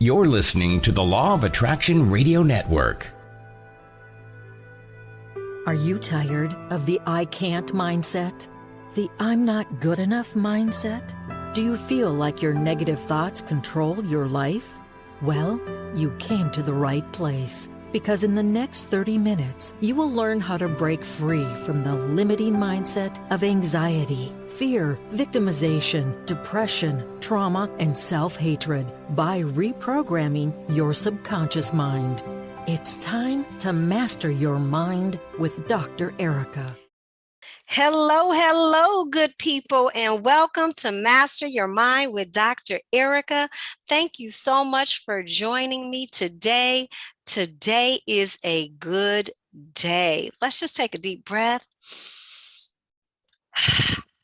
You're listening to the Law of Attraction Radio Network. Are you tired of the I can't mindset? The I'm not good enough mindset? Do you feel like your negative thoughts control your life? Well, you came to the right place, because in the next 30 minutes, you will learn how to break free from the limiting mindset of anxiety, fear, victimization, depression, trauma, and self-hatred by reprogramming your subconscious mind. It's time to master your mind with Dr. Erika. Hello, good people, and welcome to Master Your Mind with Dr. Erika. Thank you so much for joining me today. Today is a good day. Let's just take a deep breath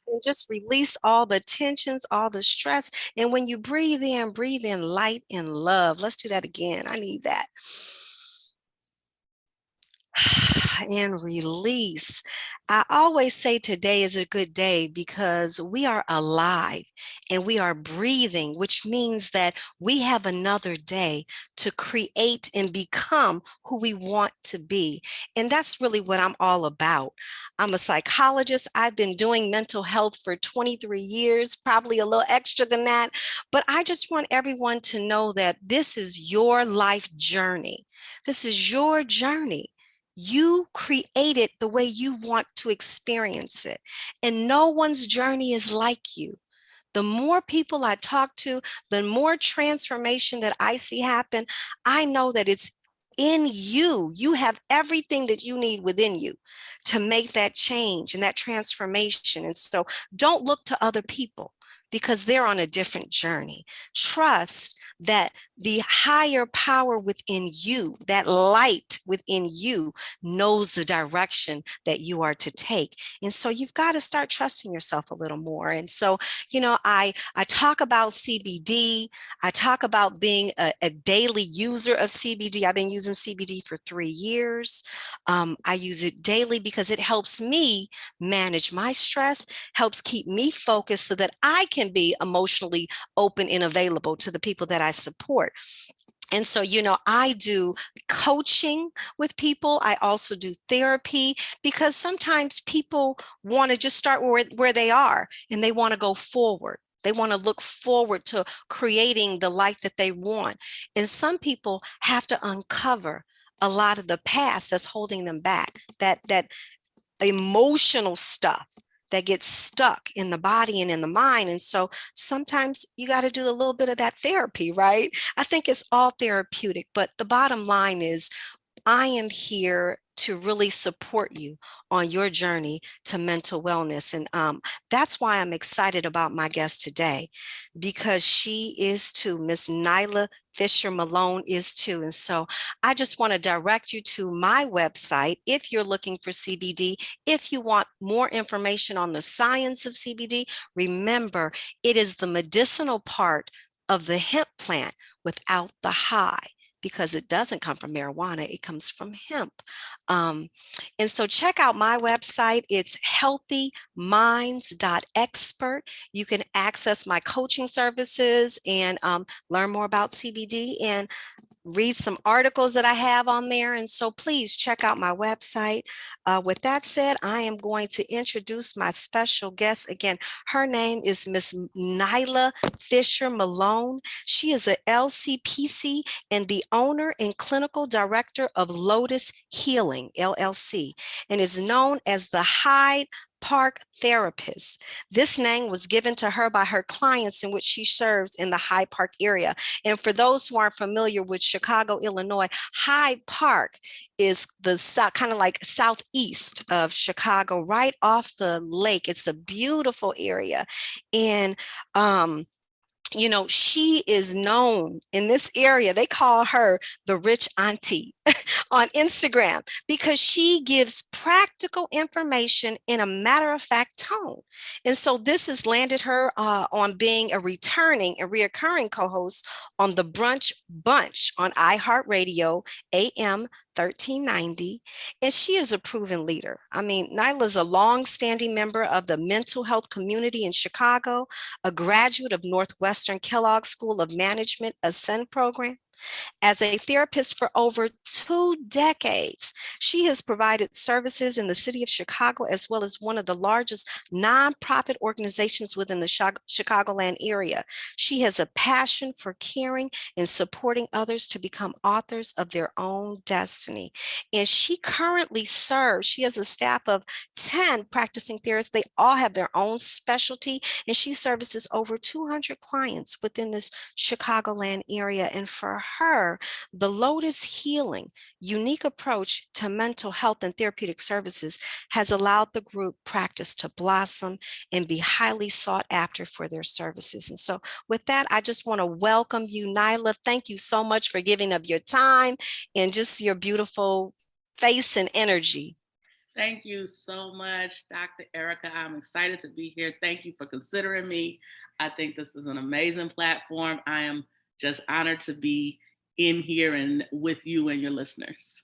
and just release all the tensions, all the stress. And when you breathe in light and love. Let's do that again. I need that. And release. I always say today is a good day because we are alive and we are breathing, which means that we have another day to create and become who we want to be. And that's really what I'm all about. I'm a psychologist. I've been doing mental health for 23 years, probably a little extra than that. But I just want everyone to know that this is your life journey. This is your journey. You create it the way you want to experience it. And no one's journey is like you. The more people I talk to, the more transformation that I see happen. I know that it's in you. You have everything that you need within you to make that change and that transformation. And so don't look to other people because they're on a different journey. Trust that the higher power within you, that light within you, knows the direction that you are to take. And so you've got to start trusting yourself a little more. And so, I talk about CBD. I talk about being a daily user of CBD. I've been using CBD for 3 years. I use it daily because it helps me manage my stress, helps keep me focused so that I can be emotionally open and available to the people that I support. And so, I do coaching with people. I also do therapy because sometimes people want to just start where they are and they want to go forward. They want to look forward to creating the life that they want. And some people have to uncover a lot of the past that's holding them back, that emotional stuff that gets stuck in the body and in the mind. And so sometimes you got to do a little bit of that therapy, right? I think it's all therapeutic, but the bottom line is I am here to really support you on your journey to mental wellness. And that's why I'm excited about my guest today, because she is too. Miss Nyela Fisher-Malone is too. And so I just want to direct you to my website if you're looking for CBD. If you want more information on the science of CBD, remember, it is the medicinal part of the hemp plant without the high, because it doesn't come from marijuana, it comes from hemp. And so check out my website. It's healthyminds.expert. You can access my coaching services and learn more about CBD and read some articles that I have on there. And so please check out my website. With that said, I am going to introduce my special guest. Again, her name is Miss Nyela Fisher-Malone. She is a LCPC and the owner and clinical director of Lotus Healing, LLC, and is known as the Hyde Park therapist. This name was given to her by her clients in which she serves in the Hyde Park area. And for those who aren't familiar with Chicago, Illinois, Hyde Park is the south, kind of like southeast of Chicago, right off the lake. It's a beautiful area. And she is known in this area. They call her the rich auntie on Instagram because she gives practical information in a matter-of-fact tone. And so this has landed her on being a returning and reoccurring co-host on the Brunch Bunch on iHeartRadio AM 1390. And she is a proven leader. I mean, Nyla is a long-standing member of the mental health community in Chicago, a graduate of Northwestern Kellogg School of Management Ascend program. As a therapist for over 2 decades, she has provided services in the city of Chicago as well as one of the largest nonprofit organizations within the Chicagoland area. She has a passion for caring and supporting others to become authors of their own destiny. And she currently serves, she has a staff of 10 practicing therapists. They all have their own specialty, and she services over 200 clients within this Chicagoland area. And for her, the Lotus Healing unique approach to mental health and therapeutic services has allowed the group practice to blossom and be highly sought after for their services. And so with that, I just want to welcome you, Nyla. Thank you so much for giving up your time and just your beautiful face and energy. Thank you so much, Dr. Erika. I'm excited to be here. Thank you for considering me. I think this is an amazing platform. I am just honored to be in here and with you and your listeners.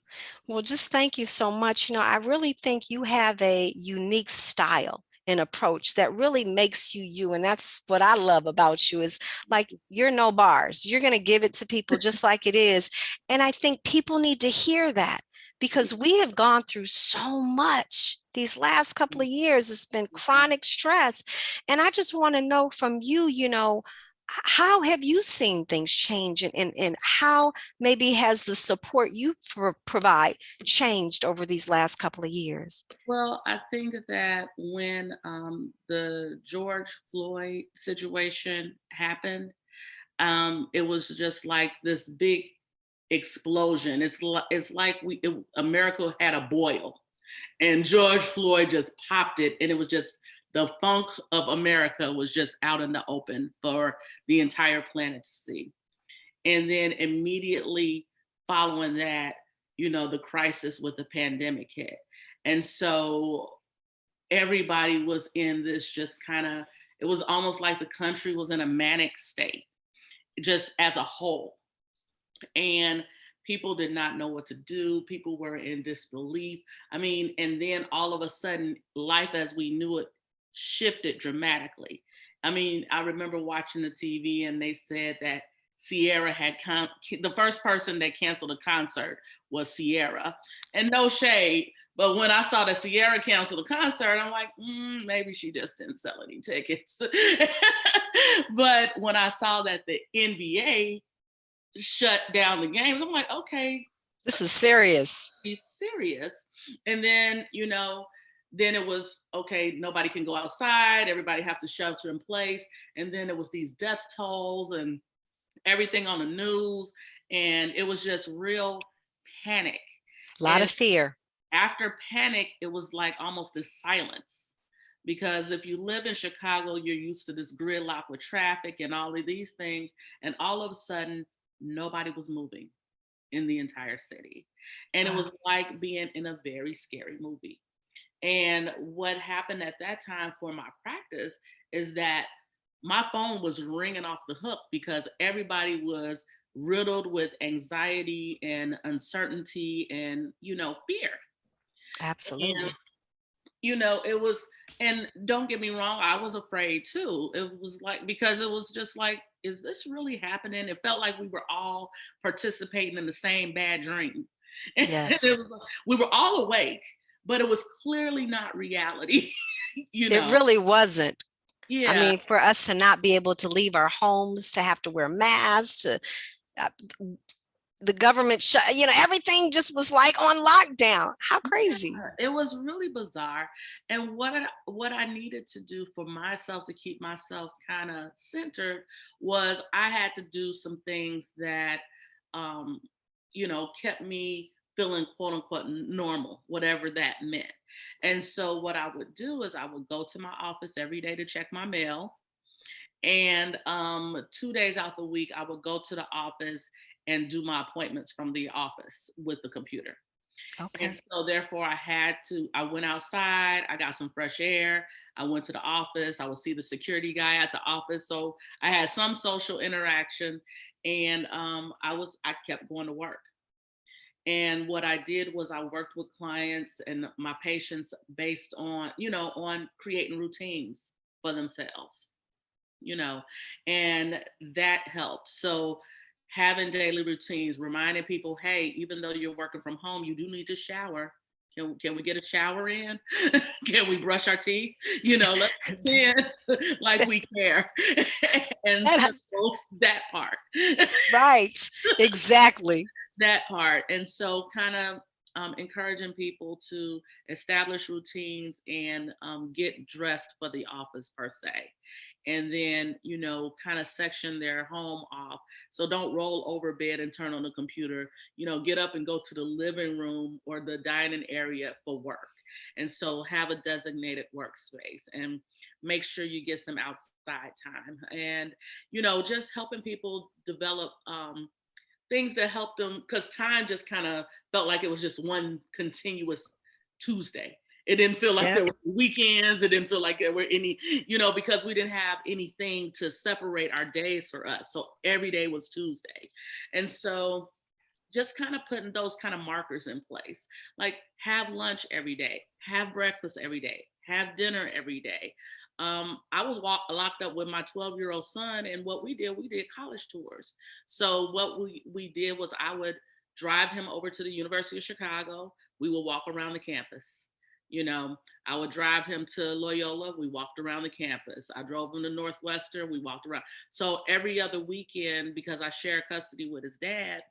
Well, just thank you so much. You know, I really think you have a unique style and approach that really makes you you. And that's what I love about you is like, you're no bars. You're going to give it to people just like it is. And I think people need to hear that because we have gone through so much these last couple of years. It's been chronic stress. And I just want to know from you, you know, how have you seen things change and how maybe has the support you provide changed over these last couple of years? Well, I think that when the George Floyd situation happened, it was just like this big explosion. It's like America had a boil, and George Floyd just popped it, and it was just the funk of America was just out in the open for the entire planet to see. And then immediately following that, you know, the crisis with the pandemic hit. And so everybody was in this just kind of, it was almost like the country was in a manic state, just as a whole. And people did not know what to do. People were in disbelief. I mean, and then all of a sudden, life as we knew it shifted dramatically. I mean, I remember watching the TV and they said that Sierra had the first person that canceled a concert was Sierra. And no shade, but when I saw that Sierra canceled a concert, I'm like, maybe she just didn't sell any tickets. But when I saw that the NBA shut down the games, I'm like, okay, this is serious. It's serious. And then, you know, then it was, okay, nobody can go outside. Everybody have to shelter in place. And then it was these death tolls and everything on the news. And it was just real panic. A lot of fear. After panic, it was like almost this silence. Because if you live in Chicago, you're used to this gridlock with traffic and all of these things. And all of a sudden, nobody was moving in the entire city. And it was like being in a very scary movie. And what happened at that time for my practice is that my phone was ringing off the hook because everybody was riddled with anxiety and uncertainty and, you know, fear. Absolutely. And, you know, it was, and don't get me wrong, I was afraid too. It was like, because it was just like, is this really happening? It felt like we were all participating in the same bad dream. Yes. It was like, we were all awake, but it was clearly not reality. You know? It really wasn't. Yeah. I mean, for us to not be able to leave our homes, to have to wear masks, to the government shut, you know, everything just was like on lockdown. How crazy. It was really bizarre. And what I needed to do for myself to keep myself kind of centered was I had to do some things that, you know, kept me feeling quote unquote normal, whatever that meant. And so what I would do is I would go to my office every day to check my mail. And 2 days out the week, I would go to the office and do my appointments from the office with the computer. And Okay. so therefore I went outside, I got some fresh air, I went to the office, I would see the security guy at the office. So I had some social interaction, and I kept going to work. And what I did was I worked with clients and my patients based on, on creating routines for themselves, you know, and that helped. So having daily routines, reminding people, hey, even though you're working from home, you do need to shower. Can we get a shower in? Can we brush our teeth? Let's pretend like we care. And so That- that part. right. Exactly. That part. And so kind of encouraging people to establish routines and get dressed for the office per se. And then, kind of section their home off. So don't roll over bed and turn on the computer, get up and go to the living room or the dining area for work. And so have a designated workspace and make sure you get some outside time. And, just helping people develop things that help them, because time just kind of felt like it was just one continuous Tuesday. It didn't feel like Yeah. there were weekends. It didn't feel like there were any, because we didn't have anything to separate our days for us. So every day was Tuesday. And so just kind of putting those kind of markers in place, like have lunch every day, have breakfast every day, have dinner every day. I was locked up with my 12-year-old son, and what we did college tours. So what we did was I would drive him over to the University of Chicago. We would walk around the campus. I would drive him to Loyola. We walked around the campus. I drove him to Northwestern. We walked around. So every other weekend, because I share custody with his dad,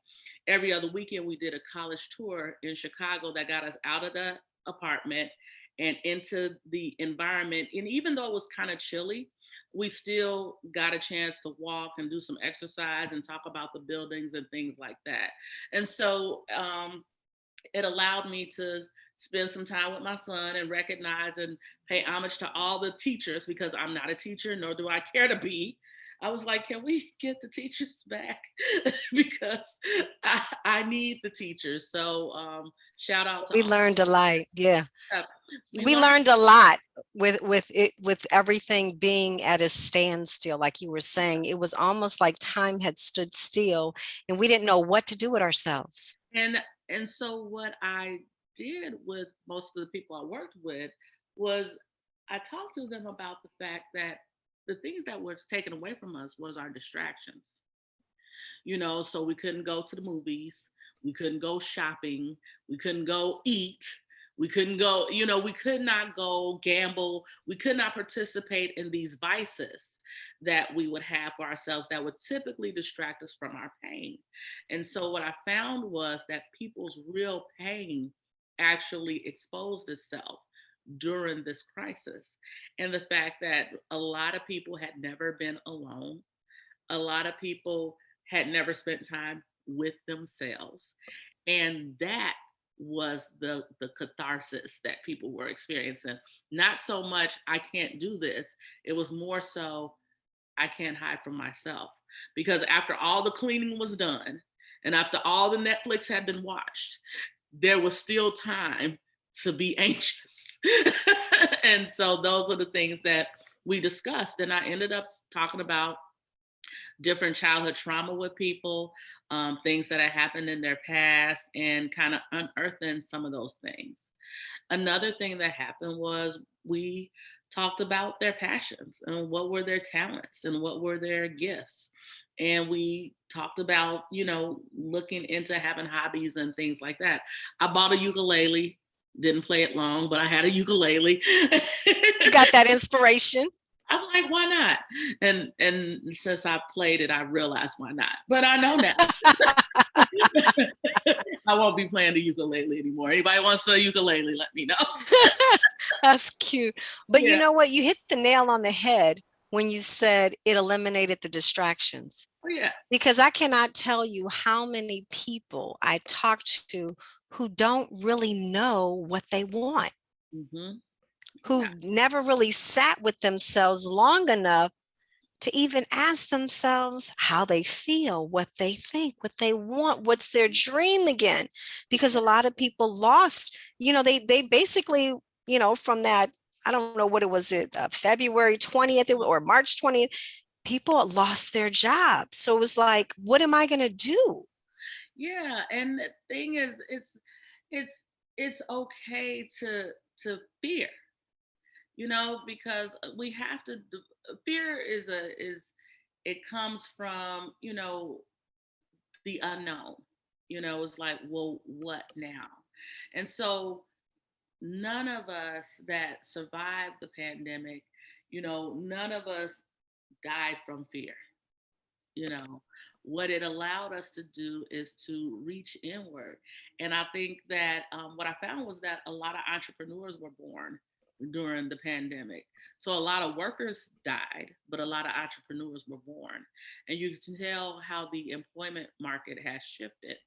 every other weekend we did a college tour in Chicago that got us out of the apartment and into the environment. And even though it was kind of chilly, we still got a chance to walk and do some exercise and talk about the buildings and things like that. And so it allowed me to spend some time with my son and recognize and pay homage to all the teachers, because I'm not a teacher, nor do I care to be. I was like, can we get the teachers back? Because I need the teachers. So shout out to We all. learned a lot. Yeah. We learned learned a lot with everything being at a standstill. Like you were saying, it was almost like time had stood still and we didn't know what to do with ourselves. And so what I did with most of the people I worked with was I talked to them about the fact that the things that was taken away from us was our distractions. So we couldn't go to the movies, we couldn't go shopping, we couldn't go eat, we couldn't go, we could not go gamble, we could not participate in these vices that we would have for ourselves that would typically distract us from our pain. And so what I found was that people's real pain actually exposed itself during this crisis. And the fact that a lot of people had never been alone, a lot of people had never spent time with themselves. And that was the catharsis that people were experiencing. Not so much, I can't do this. It was more so, I can't hide from myself. Because after all the cleaning was done and after all the Netflix had been watched, there was still time to be anxious. And so those are the things that we discussed. And I ended up talking about different childhood trauma with people, things that had happened in their past, and kind of unearthing some of those things. Another thing that happened was we talked about their passions and what were their talents and what were their gifts. And we talked about, looking into having hobbies and things like that. I bought a ukulele, didn't play it long, but I had a ukulele. You got that inspiration. I'm like, why not? And since I played it, I realized why not. But I know now. I won't be playing the ukulele anymore. Anybody wants a ukulele, let me know. That's cute. But Yeah. you know what? You hit the nail on the head when you said it eliminated the distractions. Oh, yeah. Because I cannot tell you how many people I talk to who don't really know what they want. Mm-hmm. Who never really sat with themselves long enough to even ask themselves how they feel, what they think, what they want, what's their dream again. Because a lot of people lost, they basically, from that, I don't know what it was, February 20th or March 20th, people lost their jobs. So it was like, what am I going to do? Yeah, and the thing is, it's it's okay to fear, because we have to. Fear is it comes from the unknown. It's like, well, what now? And so none of us that survived the pandemic, none of us died from fear. you know what it allowed us to do is to reach inward. And I think that what I found was that a lot of entrepreneurs were born during the pandemic. So a lot of workers died, but a lot of entrepreneurs were born. And you can tell how the employment market has shifted,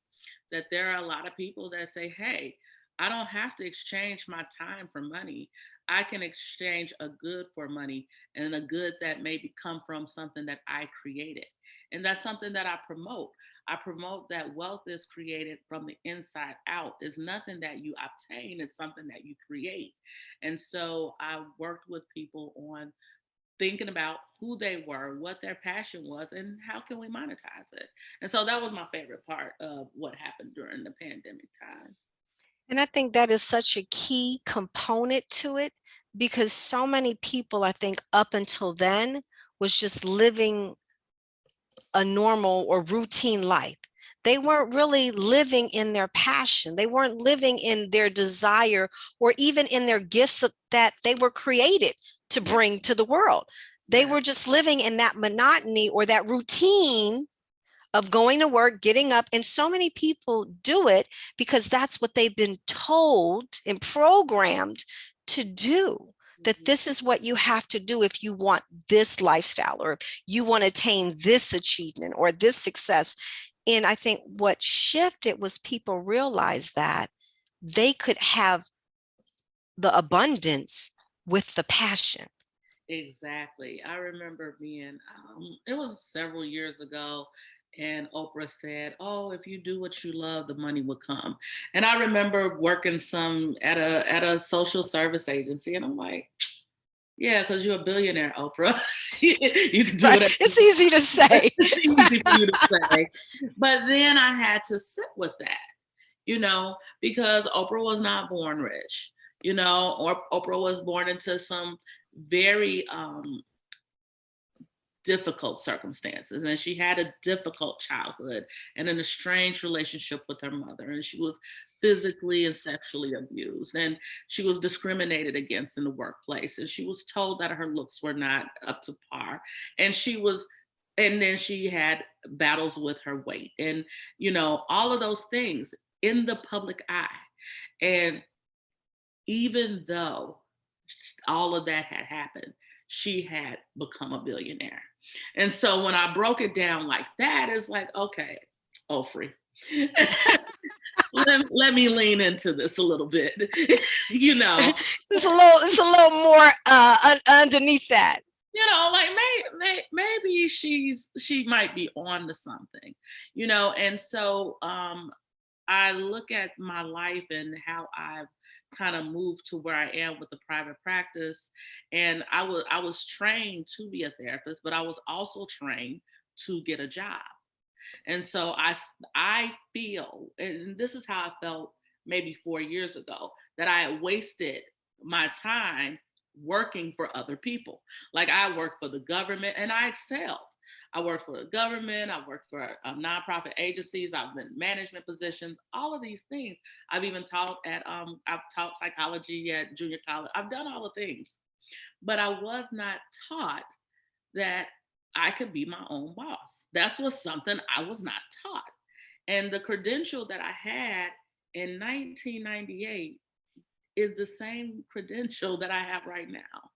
that there are a lot of people that say, hey, I don't have to exchange my time for money. I can exchange a good for money, and a good that may come from something that I created. And that's something that I promote. I promote that wealth is created from the inside out. It's nothing that you obtain, it's something that you create. And so I worked with people on thinking about who they were, what their passion was, and how can we monetize it. And so that was my favorite part of what happened during the pandemic time. And I think that is such a key component to it, because so many people, I think, up until then was just living a normal or routine life. They weren't really living in their passion. They weren't living in their desire or even in their gifts that they were created to bring to the world. They were just living in that monotony or that routine of going to work, getting up. And so many people do it because that's what they've been told and programmed to do. That this is what you have to do if you want this lifestyle, or if you want to attain this achievement or this success. And I think what shifted was people realized that they could have the abundance with the passion. Exactly. I remember it was several years ago, and Oprah said, "Oh, if you do what you love, the money will come." And I remember working some at a social service agency, and I'm like, yeah, because you're a billionaire, Oprah. You can do Right? whatever. It's easy to say. It's easy for you to say. But then I had to sit with that, because Oprah was not born rich, or Oprah was born into some very difficult circumstances, and she had a difficult childhood and an estranged relationship with her mother, and she was physically and sexually abused, and she was discriminated against in the workplace, and she was told that her looks were not up to par, and then she had battles with her weight, and all of those things in the public eye. And even though all of that had happened, she had become a billionaire. And so when I broke it down like that, it's like, okay, Ofri, let me lean into this a little bit. It's a little more underneath that. Like maybe she might be on to something, and so I look at my life and how I've kind of moved to where I am with the private practice. And I was trained to be a therapist, but I was also trained to get a job. And so I feel, and this is how I felt maybe 4 years ago, that I had wasted my time working for other people. Like I worked for the government and I excelled. I worked for the government. I worked for nonprofit agencies. I've been in management positions. All of these things. I've even taught I've taught psychology at junior college. I've done all the things, but I was not taught that I could be my own boss. That's was something I was not taught. And the credential that I had in 1998 is the same credential that I have right now.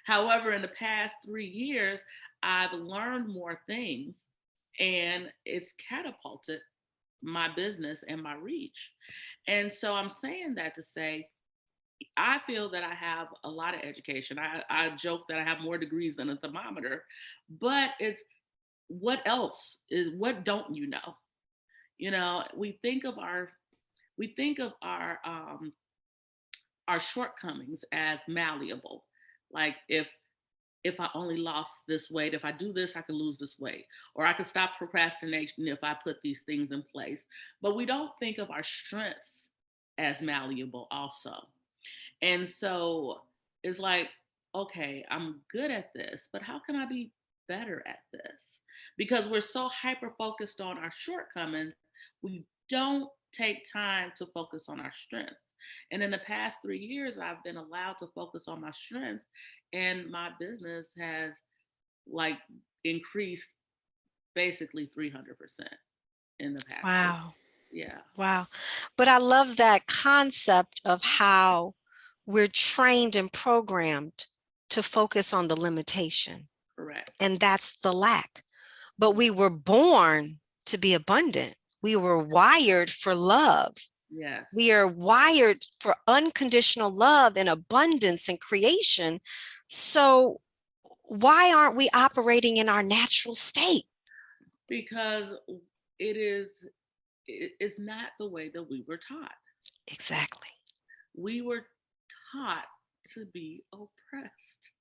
However, in the past 3 years, I've learned more things, and it's catapulted my business and my reach. And so I'm saying that to say, I feel that I have a lot of education. I joke that I have more degrees than a thermometer, but it's what don't you know? You know, we think of our shortcomings as malleable. Like if I only lost this weight, if I do this, I can lose this weight, or I can stop procrastination if I put these things in place. But we don't think of our strengths as malleable also. And so it's like, okay, I'm good at this, but how can I be better at this? Because we're so hyper focused on our shortcomings, we don't take time to focus on our strengths. And in the past 3 years, I've been allowed to focus on my strengths, and my business has like increased basically 300% in the past 3 years. Wow. Yeah, Wow. But I love that concept of how we're trained and programmed to focus on the limitation, correct. and that's the lack. But we were born to be abundant. We were wired for love. Yes. We are wired for unconditional love and abundance and creation. So why aren't we operating in our natural state? Because it's not the way that we were taught. Exactly. We were taught to be oppressed.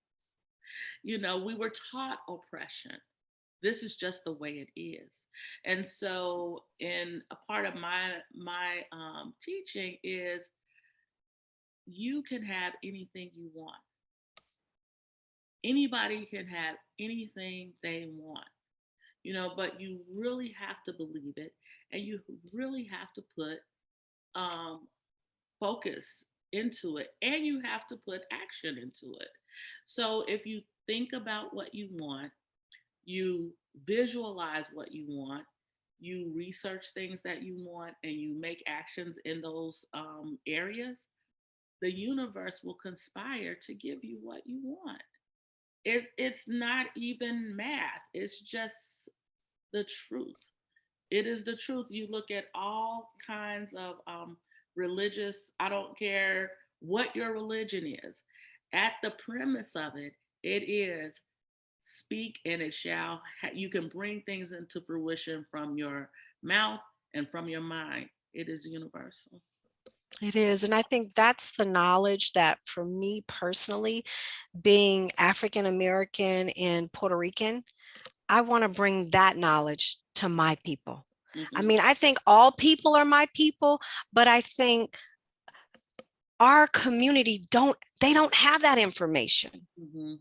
You know, we were taught oppression. This is just the way it is. And so, in a part of my teaching is you can have anything you want. Anybody can have anything they want, you know, but you really have to believe it, and you really have to put um, focus into it, and you have to put action into it. So if you think about what you want, you visualize what you want, you research things that you want, and you make actions in those areas, the universe will conspire to give you what you want. It's not even math, it's just the truth. It is the truth. You look at all kinds of religious, I don't care what your religion is, at the premise of it, it is speak and it shall, you can bring things into fruition from your mouth and from your mind. It is universal. It is. And I think that's the knowledge that for me personally, being African American and Puerto Rican, I want to bring that knowledge to my people. I Mm-hmm. mean, I think all people are my people, but I think our community they don't have that information. Mm-hmm.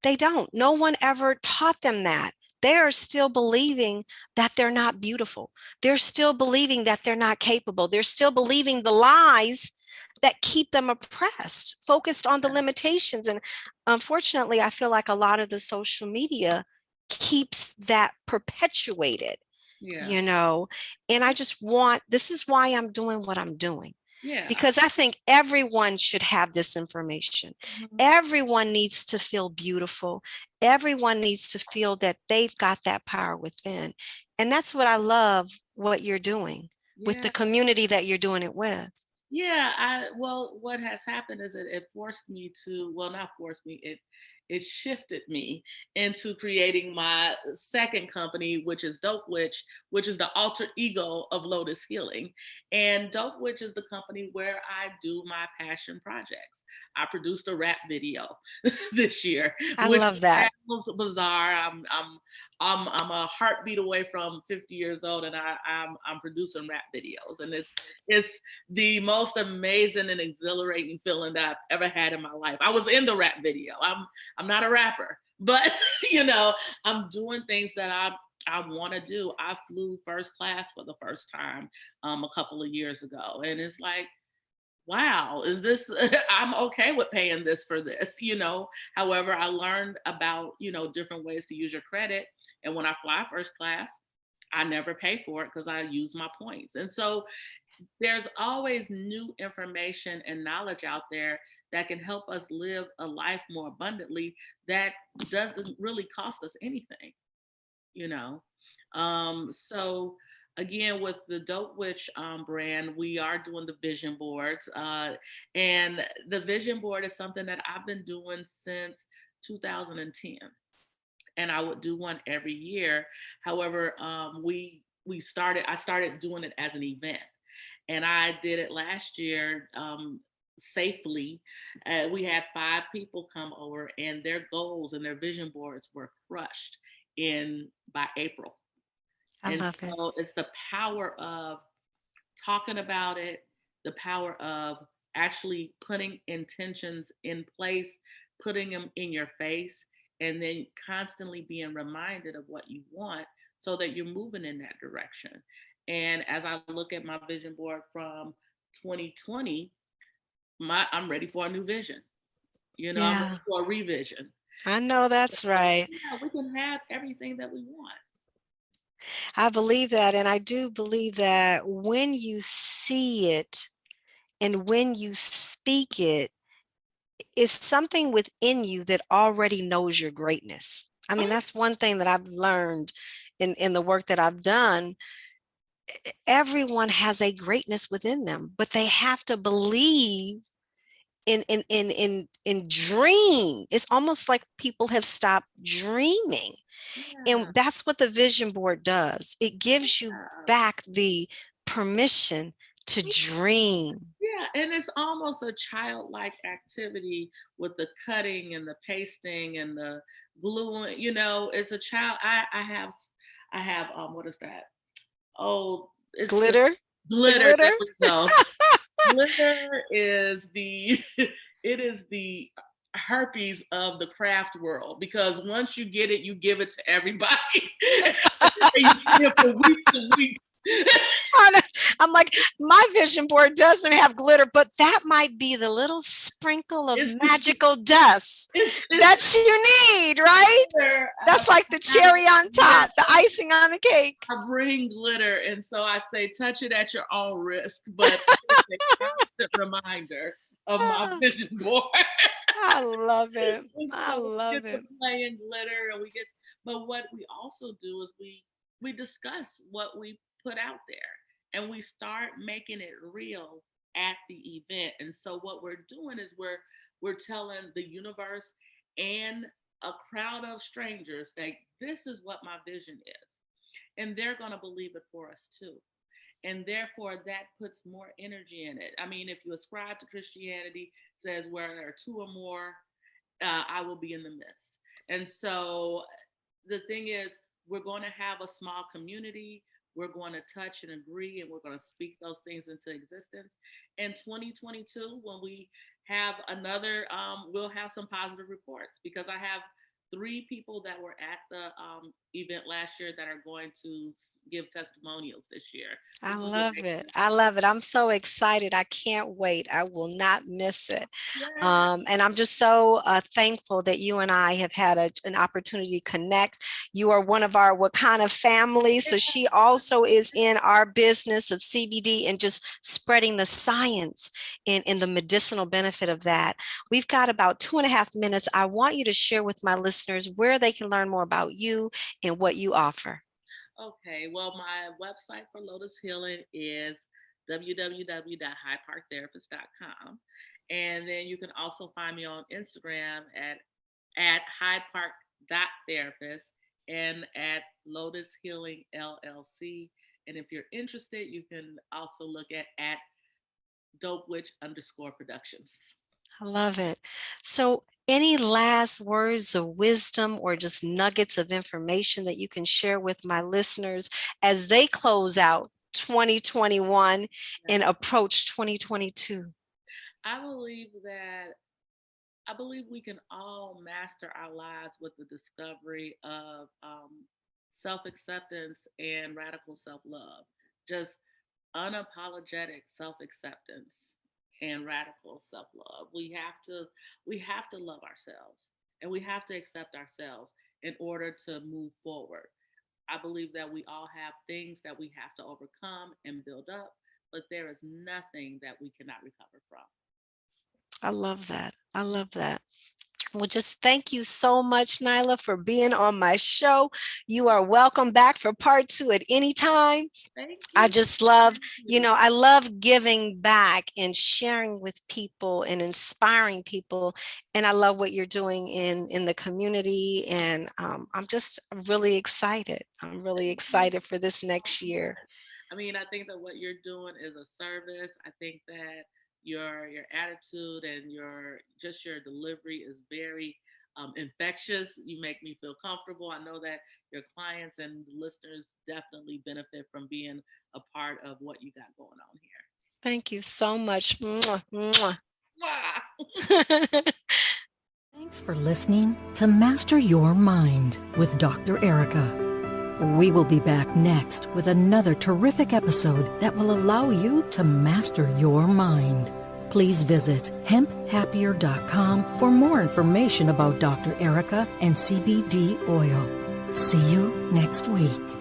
They don't. No one ever taught them that. They're still believing that they're not beautiful. They're still believing that they're not capable. They're still believing the lies that keep them oppressed, focused on the limitations. And unfortunately, I feel like a lot of the social media keeps that perpetuated, Yeah. you know. And this is why I'm doing what I'm doing. Yeah. Because I think everyone should have this information. Mm-hmm. Everyone needs to feel beautiful. Everyone needs to feel that they've got that power within. And that's what I love what you're doing with the Yeah. community that you're doing it with. Yeah, well, what has happened is it forced me to, well, not forced me, it shifted me into creating my second company, which is Dope Witch, which is the alter ego of Lotus Healing. And Dope Witch is the company where I do my passion projects. I produced a rap video this year, I which love that. sounds bizarre. I'm a heartbeat away from 50 years old, and I'm producing rap videos, and it's the most amazing and exhilarating feeling that I've ever had in my life. I was in the rap video. I'm not a rapper, but you know, I'm doing things that I want to do. I flew first class for the first time a couple of years ago, and it's like, wow, is this? I'm okay with paying this for this, you know. However, I learned about, you know, different ways to use your credit, and when I fly first class, I never pay for it because I use my points. And so there's always new information and knowledge out there that can help us live a life more abundantly that doesn't really cost us anything, you know. So again, with the Dope Witch brand, we are doing the vision boards. And the vision board is something that I've been doing since 2010. And I would do one every year. However, I started doing it as an event. And I did it last year safely. We had 5 people come over, and their goals and their vision boards were crushed in by April. I And love it. so it's the power of talking about it, the power of actually putting intentions in place, putting them in your face, and then constantly being reminded of what you want so that you're moving in that direction. And as I look at my vision board from 2020, I'm ready for a new vision. I'm ready Yeah, for a revision. I know that's right. Yeah, we can have everything that we want. I believe that. And I do believe that when you see it and when you speak it, it's something within you that already knows your greatness. I Oh, mean, that's one thing that I've learned in the work that I've done. Everyone has a greatness within them, but they have to believe in dream. It's almost like people have stopped dreaming. yeah. And that's what the vision board does. It gives you Yeah. back the permission to dream. Yeah, and it's almost a childlike activity with the cutting and the pasting and the gluing. It's a child. I have what is that? Oh, it's the Glitter, the glitter. glitter. There we go. Glitter is the it is the herpes of the craft world, because once you get it, you give it to everybody. And you see it for weeks and weeks. I'm like, my vision board doesn't have glitter, but that might be the little sprinkle of It's magical dust it's that you need, right? glitter. That's like the cherry on top, the icing on the cake. I bring glitter, and so I say, touch it at your own risk, but it's a constant reminder of my vision board. I love it. And I so we love get to it. play in glitter, and but what we also do is we discuss what we put out there, and we start making it real at the event. And so what we're doing is we're telling the universe and a crowd of strangers that this is what my vision is, and they're going to believe it for us too. And therefore that puts more energy in it. I mean, if you ascribe to Christianity, it says where there are 2 or more, I will be in the midst. And so the thing is, we're going to have a small community. We're going to touch and agree, and we're going to speak those things into existence. In 2022, when we have another, we'll have some positive reports, because I have 3 people that were at the event last year that are going to give testimonials this year. I This is love amazing. it. I love it. I'm so excited. I can't wait. I will not miss it. Yeah. And I'm just so thankful that you and I have had an opportunity to connect. You are one of our Wakanda family. So she also is in our business of CBD and just spreading the science in the medicinal benefit of that. We've got about 2.5 minutes. I want you to share with my listeners where they can learn more about you and what you offer. Okay, well, my website for Lotus Healing is www.hydeparktherapist.com. And then you can also find me on Instagram at hydepark.therapist and at Lotus Healing LLC. And if you're interested, you can also look at dopewitch_productions. I love it. So, any last words of wisdom or just nuggets of information that you can share with my listeners as they close out 2021 and approach 2022? I believe we can all master our lives with the discovery of self acceptance and radical self love. Just unapologetic self acceptance and radical self love. We have to love ourselves, and we have to accept ourselves in order to move forward. I believe that we all have things that we have to overcome and build up, but there is nothing that we cannot recover from. I love that. I love that. Well, just thank you so much, Nyla, for being on my show. You are welcome back for part 2 at any time. Thank I you. just love, Thank you know, I love giving back and sharing with people and inspiring people. And I love what you're doing in the community. And I'm just really excited. I'm really excited for this next year. I mean, I think that what you're doing is a service. I think that your attitude and your delivery is very infectious. You make me feel comfortable. I know that your clients and listeners definitely benefit from being a part of what you got going on here. Thank you so much. Mwah, mwah. Wow. Thanks for listening to Master Your Mind with Dr. Erika. We will be back next with another terrific episode that will allow you to master your mind. Please visit hemphappier.com for more information about Dr. Erika and CBD oil. See you next week.